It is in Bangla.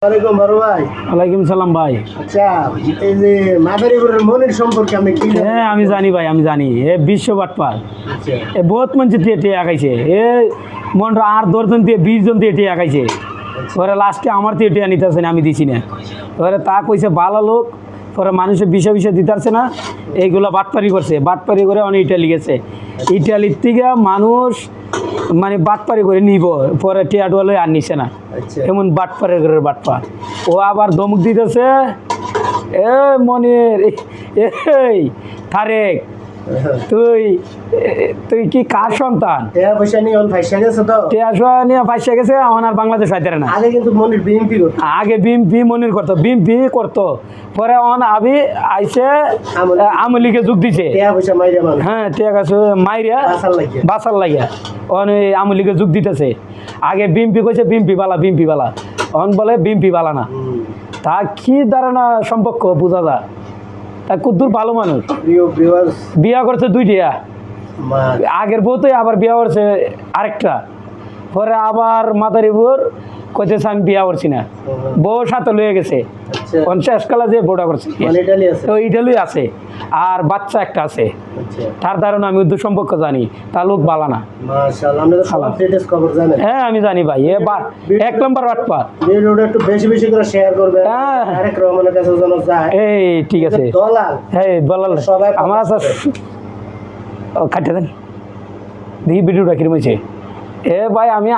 ওয়ালাইকুম বড় ভাই। ওয়ালাইকুম সালাম ভাই। আচ্ছা, এই যে মাদারীপুরের মনির সম্পর্কে আমি কি জানি? হ্যাঁ আমি জানি ভাই, আমি জানি এ বিশ্ব বাটপার। আচ্ছা, এ বহুত মঞ্চে টিয়ে আগাইছে এ মন আর 10 জন দিয়ে 20 জন দিয়ে টিয়ে আগাইছে। পরে লাস্টে আমার দিয়ে টিয়া নিতেছে না, আমি দিছি না। পরে তা কইছে ভালো লোক, পরে মানুষের বিষয় দিতে পারছে না, এইগুলো বাটপারি করছে। বাটপারি করে অনেক ইটালি গেছে। ইটালির থেকে মানুষ মানে বাটপারি করে নিব, পরে টিয়া টোয়ালে আর নিছে না। আচ্ছা, এমন বাটপারের ঘরের বাটপার। ও আবার ধমক দিতেছে, এ মনির এই তারেক, তুই তুই কি কার সন্তান? টাকা পয়সা নিয়ে অন ফাইসা গেছে তো। টিয়া নিয়ে ফাঁসে গেছে, এখন আর বাংলাদেশ আইতে না। আগে কিন্তু মনির বিএমপি করতো। আগে বিএমপি মনির করতো, বিএমপি করতো, পরে অন আবি আইসে আওয়ামী লীগে যোগ দিছে। টাকা পয়সা মাইরা মানুষ হ্যাঁ ঠিক আছে, মাইরিয়া বাঁচার লাগিয়া। বাসার লাগিয়া অন আওয়ামী লীগে যোগ দিতেছে। আগে বিএমপি কইছে বিএমপি বালা, অন বলে বিএমপি বালা না। তা কি ধারণা সম্পর্ক বোঝা যায়? তা কুদ্দুর ভালো মানুষ। প্রিয় ভিউয়ার্স, বিয়া করছে দুইটা, মা আগের বউতে আবার বিয়া করছে আরেকটা। পরে আবার মাদারীপুর কইতেছে আমি বিয়া করছি না, বউ সাথে লয়ে গেছে। আচ্ছা, 50 কালা যে বউটা করছে, মানে ইটালি আছে। তো ইটালি আছে আর বাচ্চা একটা আছে। আচ্ছা, তার ধারণা আমি উদ্যোগ সম্পর্ক জানি, তা লোক বালা না। মাশাআল্লাহ, আমরা তো সব লেটেস্ট খবর জানেন। হ্যাঁ আমি জানি ভাই, এ 1 নম্বর বাটপার। ভিডিওটা একটু বেশি বেশি করে শেয়ার করবেন, হ্যাঁ। আরেক রহমানের কাছে যেন যায়। এই ঠিক আছে, দলাল হ্যাঁ বলাল সবাই আমার আছে। ও কাটে দেন, দেখি ভিডিওটা কিরম হয়েছে। এ ভাই আমি